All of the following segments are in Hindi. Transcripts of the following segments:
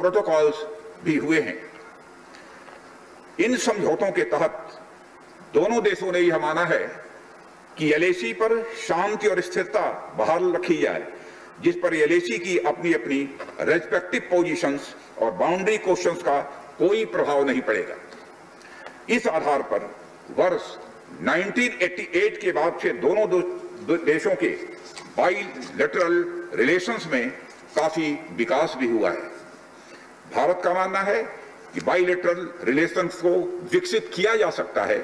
प्रोटोकॉल्स भी हुए हैं। इन समझौतों के तहत दोनों देशों ने यह माना है कि एलएसी पर शांति और स्थिरता बहाल रखी जाए, जिस पर एलएसी की अपनी अपनी रेस्पेक्टिव पोजीशंस और बाउंड्री क्वेश्चंस का कोई प्रभाव नहीं पड़ेगा। इस आधार पर वर्ष 1988 के बाद से दोनों देशों के बाइलेटरल रिलेशंस में काफी विकास भी हुआ है। भारत का मानना है कि बाइलेटरल रिलेशंस को विकसित किया जा सकता है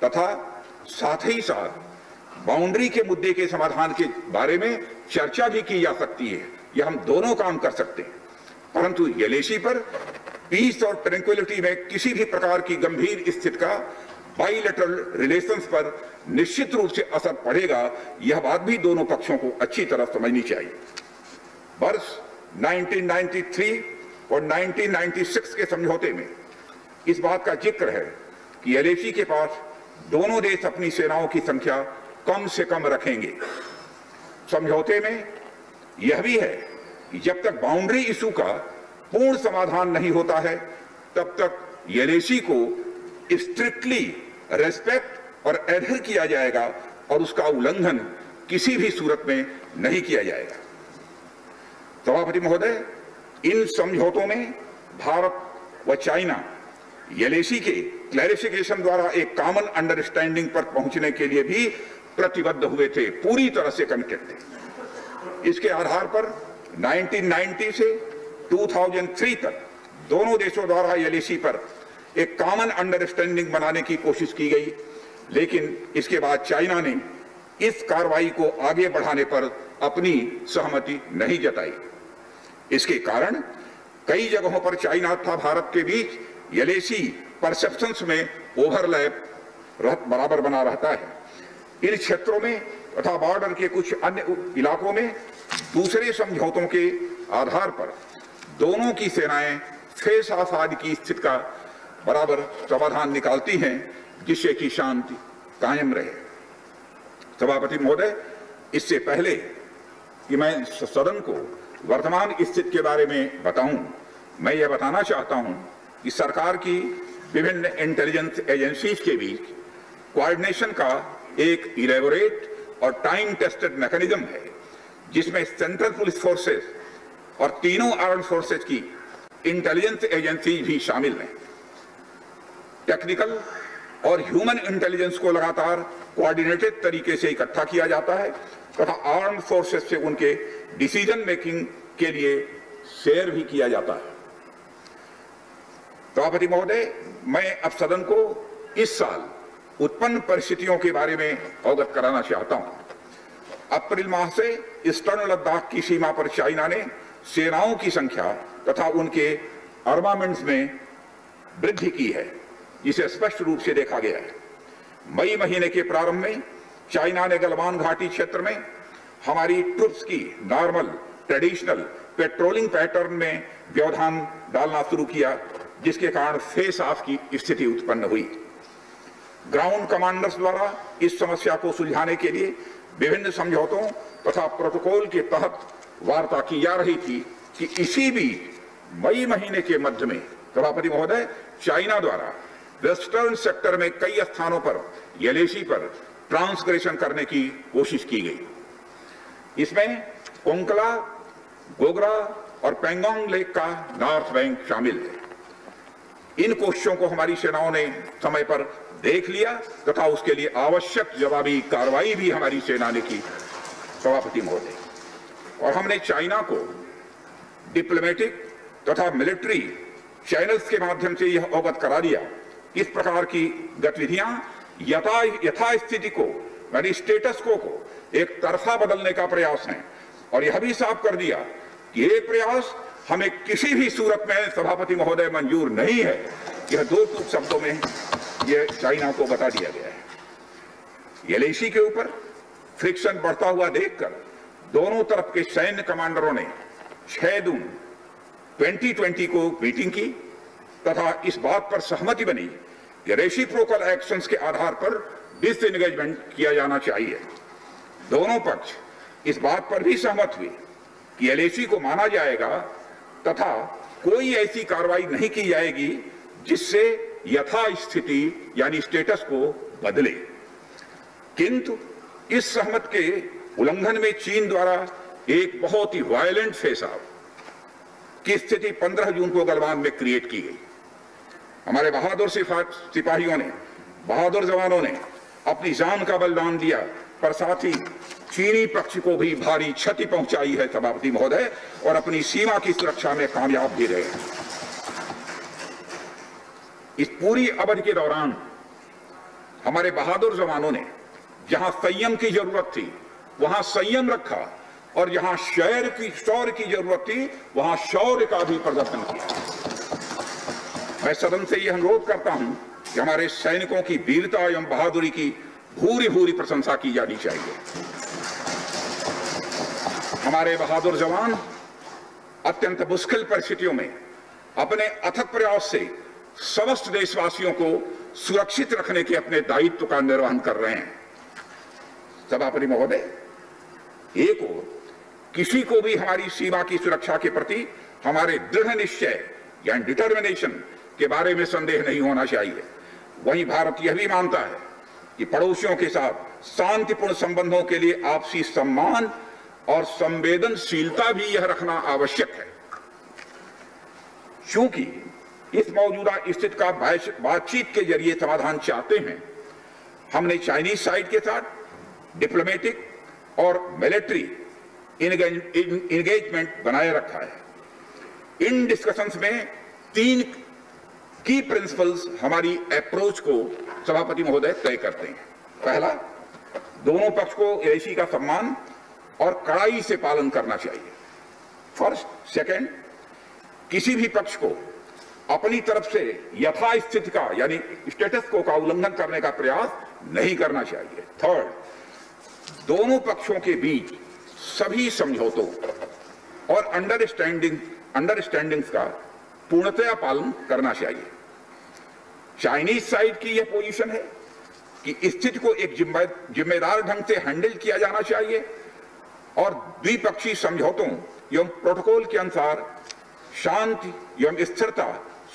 तथा साथ ही साथ बाउंड्री के मुद्दे के समाधान के बारे में चर्चा भी की जा सकती है। यह हम दोनों काम कर सकते हैं, परंतु एलएसी पर पीस और ट्रैंक्विलिटी में किसी भी प्रकार की गंभीर स्थिति का बाइलेटरल रिलेशंस पर निश्चित रूप से असर पड़ेगा, यह बात भी दोनों पक्षों को अच्छी तरह समझनी चाहिए। वर्ष 1993 और 1996 के समझौते में इस बात का जिक्र है कि एलएसी के पास दोनों देश अपनी सेनाओं की संख्या कम से कम रखेंगे। समझौते में यह भी है कि जब तक बाउंड्री इशू का पूर्ण समाधान नहीं होता है, तब तक एलएसी को स्ट्रिक्टली रेस्पेक्ट और एडहर किया जाएगा और उसका उल्लंघन किसी भी सूरत में नहीं किया जाएगा। सभापति महोदय, इन समझौतों में भारत व चाइना एलएसी के क्लैरिफिकेशन द्वारा एक कॉमन अंडरस्टैंडिंग पर पहुंचने के लिए भी प्रतिबद्ध हुए थे, पूरी तरह से कमिटेड थे। इसके आधार पर 1990 से 2003 तक दोनों देशों द्वारा एलएसी पर एक कॉमन अंडरस्टैंडिंग बनाने की कोशिश की गई, लेकिन इसके बाद चाइना ने इस कार्रवाई को आगे बढ़ाने पर अपनी सहमति नहीं जताई। इसके कारण कई जगहों पर चाइना तथा भारत के बीच एलएसी परसेप्शंस में ओवरलैप बराबर बना रहता है। इन क्षेत्रों में तथा बॉर्डर के कुछ अन्य इलाकों में दूसरे समझौतों के आधार पर दोनों की सेनाएं फेस ऑफ आदि की स्थिति का बराबर समाधान निकालती हैं, जिससे कि शांति कायम रहे। सभापति महोदय, इससे पहले कि मैं सदन को वर्तमान स्थिति के बारे में बताऊं, मैं यह बताना चाहता हूं कि सरकार की विभिन्न इंटेलिजेंस एजेंसीज के बीच कोऑर्डिनेशन का एक इलेबोरेट और टाइम टेस्टेड मैकेनिज्म है, जिसमें सेंट्रल पुलिस फोर्सेस और तीनों आर्म्ड फोर्सेस की इंटेलिजेंस एजेंसी भी शामिल हैं। टेक्निकल और ह्यूमन इंटेलिजेंस को लगातार कोऑर्डिनेटेड तरीके से इकट्ठा किया जाता है तथा आर्म्ड फोर्सेस से उनके डिसीजन मेकिंग के लिए शेयर भी किया जाता है। सभापति महोदय, मैं अब सदन को इस साल उत्पन्न परिस्थितियों के बारे में अवगत कराना चाहता हूं। अप्रैल माह से ईस्टर्न लद्दाख की सीमा पर चाइना ने सेनाओं की संख्या तथा उनके आर्मामेंट्स में वृद्धि की है, जिसे स्पष्ट रूप से देखा गया है। मई महीने के प्रारंभ में चाइना ने गलवान घाटी क्षेत्र में हमारी ट्रुप्स की नॉर्मल ट्रेडिशनल पेट्रोलिंग पैटर्न में व्यवधान डालना शुरू किया, जिसके कारण फेस ऑफ की स्थिति उत्पन्न हुई। ग्राउंड कमांडर्स द्वारा इस समस्या को सुलझाने के लिए विभिन्न समझौतों तथा प्रोटोकॉल के तहत वार्ता की जा रही थी कि इसी बीच मई महीने के मध्य में सभापति महोदय, चाइना द्वारा वेस्टर्न सेक्टर में कई स्थानों पर एलएसी पर ट्रांसग्रेशन करने की कोशिश की गई। इसमें कोंकला, गोगरा और पेंगोंग लेक का नॉर्थ बैंक शामिल है। इन कोशिशों को हमारी सेनाओं ने समय पर देख लिया तथा उसके लिए आवश्यक जवाबी कार्रवाई भी हमारी सेना ने की, सभापति महोदय। और हमने चाइना को डिप्लोमेटिक तथा मिलिट्री चैनल्स के माध्यम से यह अवगत करा दिया कि इस प्रकार की गतिविधियां यथास्थिति को, यानी स्टेटस को एक तरफा बदलने का प्रयास है, और यह भी साफ कर दिया कि ये प्रयास हमें किसी भी सूरत में सभापति महोदय मंजूर नहीं है। यह दो टूक शब्दों में यह चाइना को बता दिया गया है। एलएसी के ऊपर फ्रिक्शन बढ़ता हुआ देखकर दोनों तरफ के सैन्य कमांडरों ने 6 जून 2020 को मीटिंग की तथा इस बात पर सहमति बनी कि रेसिप्रोकल एक्शंस के आधार पर डिसएंगेजमेंट किया जाना चाहिए। दोनों पक्ष इस बात पर भी सहमत हुए कि एलएसी को माना जाएगा तथा कोई ऐसी कार्रवाई नहीं की जाएगी जिससे यथास्थिति यानी स्टेटस को बदले। किंतु इस सहमति के उल्लंघन में चीन द्वारा एक बहुत ही वायलेंट फेस ऑफ की स्थिति 15 जून को गलवान में क्रिएट की गई। हमारे बहादुर सिपाहियों ने, बहादुर जवानों ने अपनी जान का बलिदान दिया, पर साथ ही चीनी पक्ष को भी भारी क्षति पहुंचाई है सभापति महोदय, और अपनी सीमा की सुरक्षा में कामयाब भी रहे हैं। इस पूरी अवधि के दौरान हमारे बहादुर जवानों ने जहां संयम की जरूरत थी वहां संयम रखा, और जहां शौर्य की जरूरत थी वहां शौर्य का भी प्रदर्शन किया। मैं सदन से यह अनुरोध करता हूं कि हमारे सैनिकों की वीरता एवं बहादुरी की भूरी भूरी प्रशंसा की जानी चाहिए। हमारे बहादुर जवान अत्यंत मुश्किल परिस्थितियों में अपने अथक प्रयास से समस्त देशवासियों को सुरक्षित रखने के अपने दायित्व का निर्वहन कर रहे हैं। सभापति महोदय, एक ओर किसी को भी हमारी सीमा की सुरक्षा के प्रति हमारे दृढ़ निश्चय यानी डिटर्मिनेशन के बारे में संदेह नहीं होना चाहिए, वहीं भारत यह भी मानता है कि पड़ोसियों के साथ शांतिपूर्ण संबंधों के लिए आपसी सम्मान और संवेदनशीलता भी यह रखना आवश्यक है। चूंकि इस मौजूदा स्थिति का बातचीत के जरिए समाधान चाहते हैं, हमने चाइनीज साइड के साथ डिप्लोमेटिक और मिलिट्री इंगेजमेंट बनाए रखा है। इन डिस्कशंस में 3 की प्रिंसिपल्स हमारी अप्रोच को सभापति महोदय तय करते हैं। पहला, दोनों पक्ष को एलएसी का सम्मान और कड़ाई से पालन करना चाहिए। फर्स्ट। सेकंड, किसी भी पक्ष को अपनी तरफ से यथास्थिति का यानी स्टेटस को का उल्लंघन करने का प्रयास नहीं करना चाहिए। थर्ड, दोनों पक्षों के बीच सभी समझौतों और अंडरस्टैंडिंग्स का पूर्णतया पालन करना चाहिए। चाइनीज साइड की यह पोजीशन है कि स्थिति को एक जिम्मेदार ढंग से हैंडल किया जाना चाहिए और द्विपक्षीय समझौतों एवं प्रोटोकॉल के अनुसार शांति एवं स्थिरता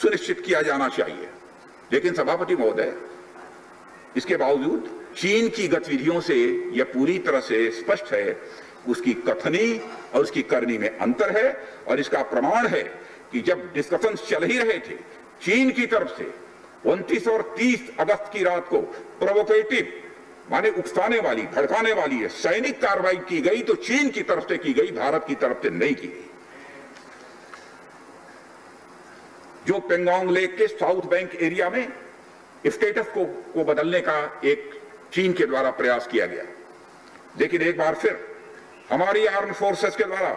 सुनिश्चित किया जाना चाहिए। लेकिन सभापति महोदय, इसके बावजूद चीन की गतिविधियों से यह पूरी तरह से स्पष्ट है, उसकी कथनी और उसकी करनी में अंतर है। और इसका प्रमाण है कि जब डिस्कशन चल ही रहे थे, चीन की तरफ से 29 और 30 अगस्त की रात को प्रोवोकेटिव माने उकसाने वाली, भड़काने वाली है सैनिक कार्रवाई की गई, तो चीन की तरफ से की गई, भारत की तरफ से नहीं की गई। जो पेंगोंग लेक के साउथ बैंक एरिया में स्टेटस को बदलने का एक चीन के द्वारा प्रयास किया गया, लेकिन एक बार फिर हमारी आर्म फोर्सेस के द्वारा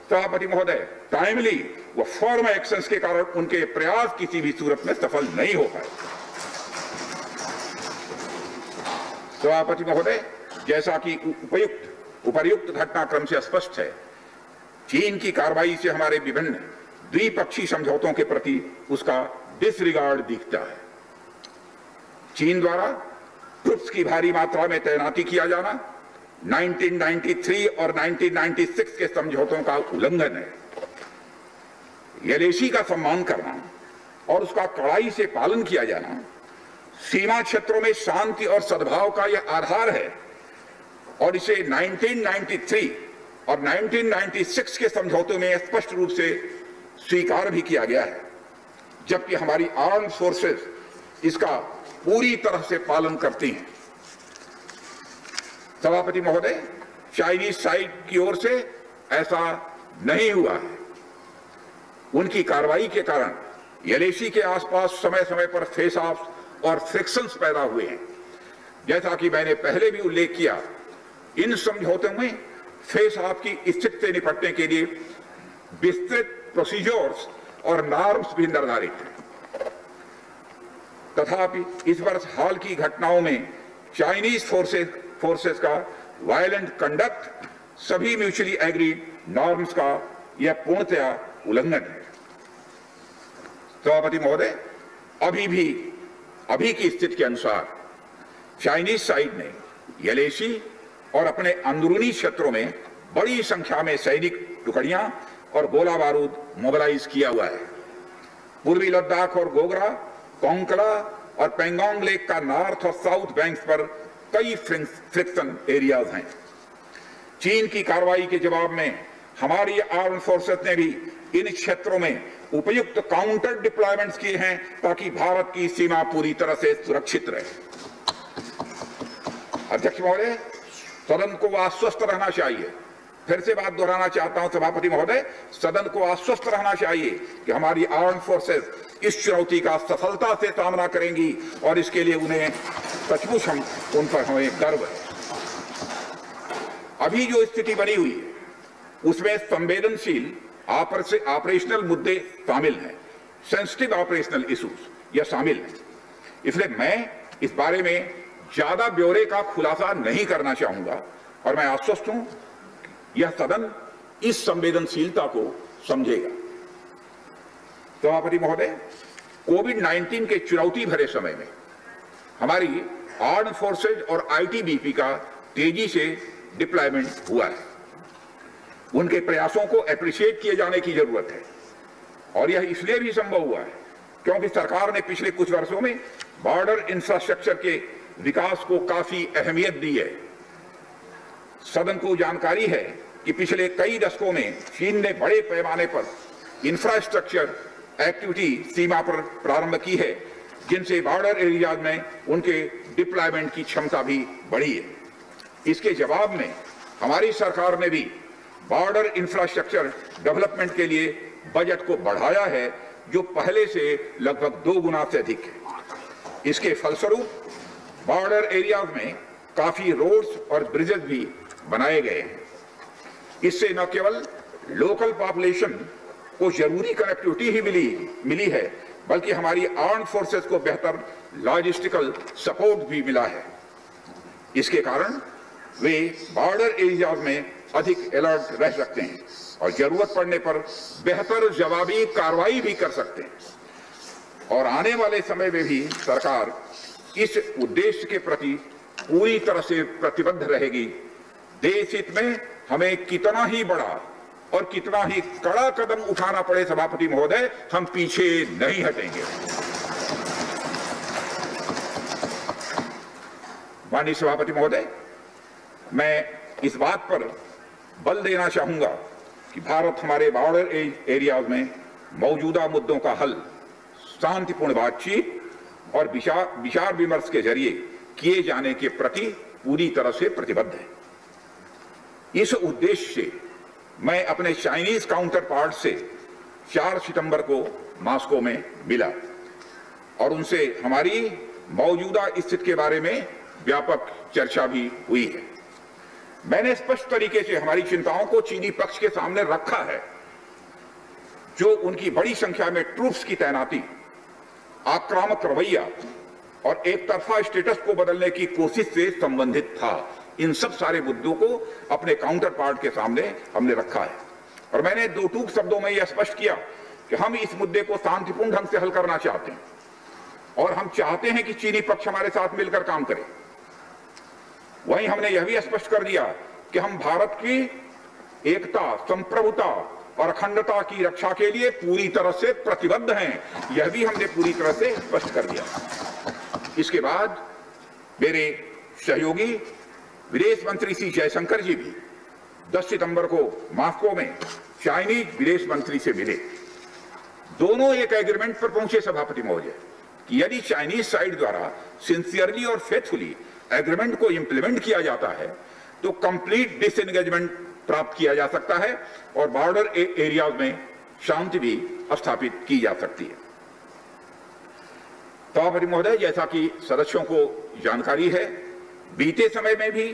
सभापति महोदय टाइमली व फॉर्म एक्शंस के कारण उनके प्रयास किसी भी सूरत में सफल नहीं हो पाए। सभापति महोदय, जैसा कि उपर्युक्त घटनाक्रम से स्पष्ट है, चीन की कार्रवाई से हमारे विभिन्न द्विपक्षीय समझौतों के प्रति उसका डिसरिगार्ड दिखता है। चीन द्वारा ट्रुप्स की भारी मात्रा में तैनाती किया जाना 1993 और 1996 के समझौतों का उल्लंघन है। एलएसी का सम्मान करना और उसका कड़ाई से पालन किया जाना सीमा क्षेत्रों में शांति और सद्भाव का यह आधार है, और इसे 1993 और 1996 के समझौतों में स्पष्ट रूप से स्वीकार भी किया गया है, जबकि हमारी आर्म फोर्सेस इसका पूरी तरह से पालन करती हैं। सभापति महोदय, चाइनीज साइड की ओर से ऐसा नहीं हुआ है। उनकी कार्रवाई के कारण एलएसी के आसपास समय समय पर फेस ऑफ और फ्रिक्शंस पैदा हुए हैं। जैसा कि मैंने पहले भी उल्लेख किया, इन समझौतों में फेस ऑफ की स्थिति से निपटने के लिए विस्तृत प्रोसीजर्स और नॉर्म्स भी निर्धारित हैं। तथापि इस वर्ष हाल की घटनाओं में चाइनीज फोर्सेस का वायलेंट कंडक्ट सभी म्यूचुअली एग्रीड नॉर्म्स का यह पूर्णतया उल्लंघन है। सभापति महोदय, अभी की स्थिति के अनुसार चाइनीज साइड ने एलएसी और अपने अंदरूनी क्षेत्रों में बड़ी संख्या में सैनिक टुकड़ियां और गोला बारूद मोबिलाइज किया हुआ है। पूर्वी लद्दाख और गोगरा, कोंकड़ा और पेंगोंग लेक का नॉर्थ और साउथ बैंक्स पर कई फ्रिक्शन एरियाज हैं। चीन की कार्रवाई के जवाब में हमारी आर्म्ड फोर्सेस ने भी इन क्षेत्रों में उपयुक्त काउंटर डिप्लॉयमेंट्स किए हैं ताकि भारत की सीमा पूरी तरह से सुरक्षित रहे। अध्यक्ष महोदय, सदन को आश्वस्त रहना चाहिए, फिर से बात दोहराना चाहता हूं सभापति महोदय, सदन को आश्वस्त रहना चाहिए कि हमारी आर्म्ड फोर्सेस इस चुनौती का सफलता से सामना करेंगी और इसके लिए उन्हें सचमुच उन पर हमें गर्व है। अभी जो स्थिति बनी हुई है उसमें संवेदनशील ऑपरेशनल मुद्दे शामिल हैं, सेंसिटिव ऑपरेशनल इश्यूज यह शामिल है। इसलिए मैं इस बारे में ज्यादा ब्यौरे का खुलासा नहीं करना चाहूंगा और मैं आश्वस्त हूं यह सदन इस संवेदनशीलता को समझेगा। सभापति महोदय, कोविड-19 के चुनौती भरे समय में हमारी आर्म्ड फोर्सेज और आईटीबीपी का तेजी से डिप्लॉयमेंट हुआ है। उनके प्रयासों को एप्रिशिएट किए जाने की जरूरत है और यह इसलिए भी संभव हुआ है क्योंकि सरकार ने पिछले कुछ वर्षों में बॉर्डर इंफ्रास्ट्रक्चर के विकास को काफी अहमियत दी है। सदन को जानकारी है कि पिछले कई दशकों में चीन ने बड़े पैमाने पर इंफ्रास्ट्रक्चर एक्टिविटी सीमा पर प्रारंभ की है, जिनसे बॉर्डर एरियाज में उनके डिप्लॉयमेंट की क्षमता भी बढ़ी है। इसके जवाब में हमारी सरकार ने भी बॉर्डर इंफ्रास्ट्रक्चर डेवलपमेंट के लिए बजट को बढ़ाया है, जो पहले से लगभग 2 गुना से अधिक है। इसके फलस्वरूप बॉर्डर एरियाज में काफी रोड्स और ब्रिजेस भी बनाए गए हैं। इससे न केवल लोकल पॉपुलेशन को जरूरी कनेक्टिविटी ही मिली है, बल्कि हमारी आर्म्ड फोर्सेस को बेहतर लॉजिस्टिकल सपोर्ट भी मिला है। इसके कारण वे बॉर्डर एरियाज में अधिक अलर्ट रह सकते हैं और जरूरत पड़ने पर बेहतर जवाबी कार्रवाई भी कर सकते हैं। और आने वाले समय में भी सरकार इस उद्देश्य के प्रति पूरी तरह से प्रतिबद्ध रहेगी। देश हित में हमें कितना ही बड़ा और कितना ही कड़ा कदम उठाना पड़े सभापति महोदय, हम पीछे नहीं हटेंगे। माननीय सभापति महोदय, मैं इस बात पर बल देना चाहूंगा कि भारत हमारे बॉर्डर एरियाज में मौजूदा मुद्दों का हल शांतिपूर्ण बातचीत और विचार विमर्श के जरिए किए जाने के प्रति पूरी तरह से प्रतिबद्ध है। इस उद्देश्य से मैं अपने चाइनीज काउंटर पार्ट से 4 सितंबर को मॉस्को में मिला और उनसे हमारी मौजूदा स्थिति के बारे में व्यापक चर्चा भी हुई है। मैंने स्पष्ट तरीके से हमारी चिंताओं को चीनी पक्ष के सामने रखा है, जो उनकी बड़ी संख्या में ट्रूप्स की तैनाती, आक्रामक रवैया और एक तरफा स्टेटस को बदलने की कोशिश से संबंधित था। इन सब सारे मुद्दों को अपने काउंटर पार्ट के सामने हमने रखा है और मैंने 2 टूक शब्दों में यह स्पष्ट किया कि हम इस मुद्दे को शांतिपूर्ण ढंग से हल करना चाहते हैं और हम चाहते हैं कि चीनी पक्ष हमारे साथ मिलकर काम करे। वहीं हमने यह भी स्पष्ट कर दिया कि हम भारत की एकता, संप्रभुता और अखंडता की रक्षा के लिए पूरी तरह से प्रतिबद्ध हैं। यह भी हमने पूरी तरह से स्पष्ट कर दिया। इसके बाद मेरे सहयोगी विदेश मंत्री श्री जयशंकर जी भी 10 सितंबर को मॉस्को में चाइनीज विदेश मंत्री से मिले। दोनों एक एग्रीमेंट पर पहुंचे सभापति महोदय कि यदि चाइनीज साइड द्वारा सिंसियरली और फेथफुली एग्रीमेंट को इंप्लीमेंट किया जाता है तो कंप्लीट डिसएंगेजमेंट प्राप्त किया जा सकता है और बॉर्डर एरियाज में शांति भी स्थापित की जा सकती है। सभापति महोदय, जैसा कि सदस्यों को जानकारी है, बीते समय में भी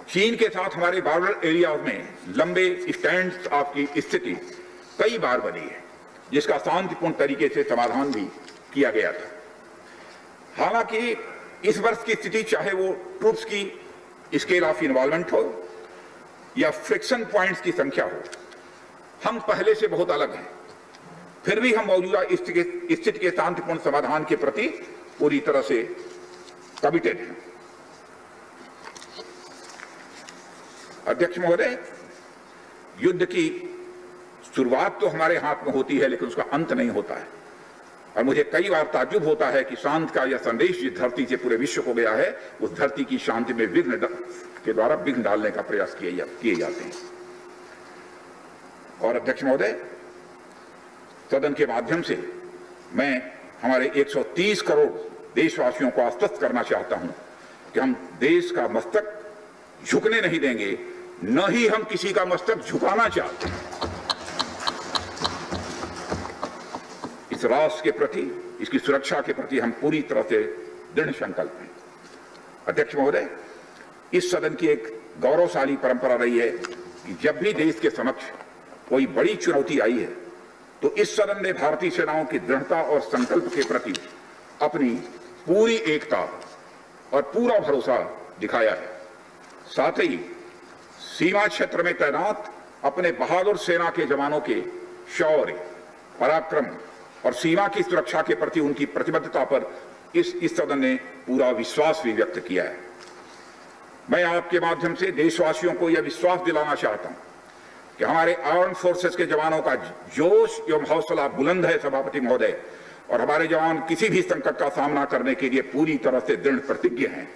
चीन के साथ हमारे बॉर्डर एरियाज में लंबे स्टैंड ऑफ की स्थिति कई बार बनी है, जिसका शांतिपूर्ण तरीके से समाधान भी किया गया था। हालांकि इस वर्ष की स्थिति, चाहे वो ट्रूप्स की स्केल ऑफ इन्वॉल्वमेंट हो या फ्रिक्शन पॉइंट्स की संख्या हो, हम पहले से बहुत अलग हैं। फिर भी हम मौजूदा स्थिति के शांतिपूर्ण समाधान के प्रति पूरी तरह से कमिटेड हैं। अध्यक्ष महोदय, युद्ध की शुरुआत तो हमारे हाथ में होती है लेकिन उसका अंत नहीं होता है। और मुझे कई बार ताज्जुब होता है कि शांति का यह संदेश जिस धरती से पूरे विश्व को गया है, उस धरती की शांति में विघ्न के द्वारा विघ्न डालने का प्रयास किए जाते हैं। और अध्यक्ष महोदय, सदन के माध्यम से मैं हमारे 130 करोड़ देशवासियों को आश्वस्त करना चाहता हूं कि हम देश का मस्तक झुकने नहीं देंगे, न ही हम किसी का मस्तक झुकाना चाहते हैं। इस राष्ट्र के प्रति, इसकी सुरक्षा के प्रति हम पूरी तरह से दृढ़ संकल्प हैं। अध्यक्ष महोदय, इस सदन की एक गौरवशाली परंपरा रही है कि जब भी देश के समक्ष कोई बड़ी चुनौती आई है तो इस सदन ने भारतीय सेनाओं की दृढ़ता और संकल्प के प्रति अपनी पूरी एकता और पूरा भरोसा दिखाया है। साथ ही सीमा क्षेत्र में तैनात अपने बहादुर सेना के जवानों के शौर्य, पराक्रम और सीमा की सुरक्षा के प्रति उनकी प्रतिबद्धता पर इस सदन ने पूरा विश्वास भी व्यक्त किया है। मैं आपके माध्यम से देशवासियों को यह विश्वास दिलाना चाहता हूं कि हमारे आर्म फोर्सेस के जवानों का जोश एवं हौसला बुलंद है सभापति महोदय, और हमारे जवान किसी भी संकट का सामना करने के लिए पूरी तरह से दृढ़ प्रतिज्ञ हैं।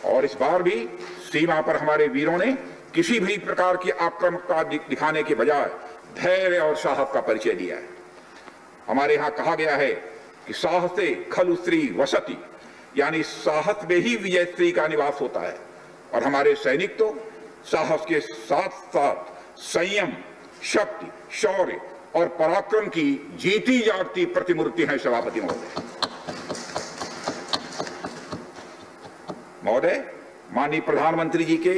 और इस बार भी सीमा पर हमारे वीरों ने किसी भी प्रकार की आक्रामकता दिखाने के बजाय धैर्य और साहस का परिचय दिया है। हमारे यहाँ कहा गया है कि साहसे खलु स्त्री वसति, यानी साहस में ही विजय स्त्री का निवास होता है। और हमारे सैनिक तो साहस के साथ साथ संयम, शक्ति, शौर्य और पराक्रम की जीती जागती प्रतिमूर्ति है सभापति महोदय। महोदय, माननीय प्रधानमंत्री जी के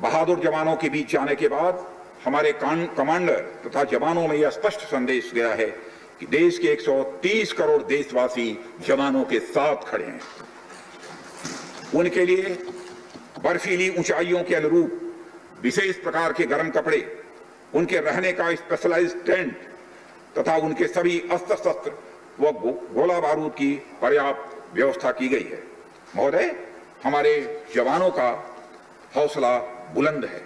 बहादुर जवानों के बीच जाने के बाद हमारे कमांडर तथा जवानों में यह स्पष्ट संदेश गया है कि देश के 130 करोड़ देशवासी जवानों के साथ खड़े हैं। उनके लिए बर्फीली ऊंचाइयों के अनुरूप विशेष प्रकार के गर्म कपड़े, उनके रहने का स्पेशलाइज्ड टेंट तथा उनके सभी अस्त्र शस्त्र व गोला बारूद की पर्याप्त व्यवस्था की गई है। महोदय, हमारे जवानों का हौसला बुलंद है।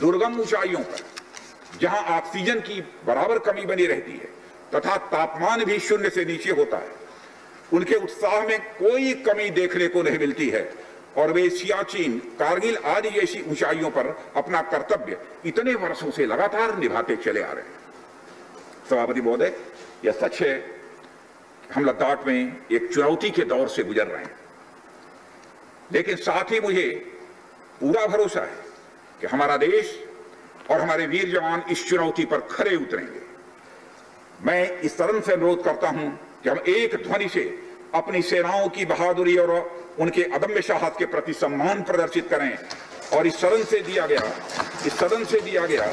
दुर्गम ऊंचाइयों पर जहां ऑक्सीजन की बराबर कमी बनी रहती है तथा तापमान भी शून्य से नीचे होता है, उनके उत्साह में कोई कमी देखने को नहीं मिलती है और वे सियाचिन, कारगिल आदि जैसी ऊंचाइयों पर अपना कर्तव्य इतने वर्षों से लगातार निभाते चले आ रहे हैं। सभापति महोदय, यह सच है कि हम लद्दाख में एक चुनौती के दौर से गुजर रहे हैं, लेकिन साथ ही मुझे पूरा भरोसा है कि हमारा देश और हमारे वीर जवान इस चुनौती पर खरे उतरेंगे। मैं इस सदन से अनुरोध करता हूं कि हम एक ध्वनि से अपनी सेनाओं की बहादुरी और उनके अदम्य साहस के प्रति सम्मान प्रदर्शित करें और इस सदन से दिया गया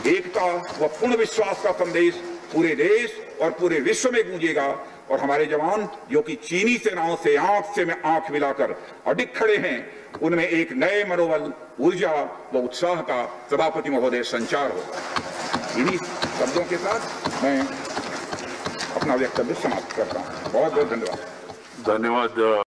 एकता व पूर्ण विश्वास का संदेश पूरे देश और पूरे विश्व में गूंजेगा और हमारे जवान जो कि चीनी सेनाओं से आंख से आंख मिलाकर अडिग खड़े हैं, उनमें एक नए मनोबल, ऊर्जा व उत्साह का सभापति महोदय संचार होगा। इन्हीं शब्दों के साथ मैं अपना वक्तव्य समाप्त करता हूँ। बहुत बहुत धन्यवाद।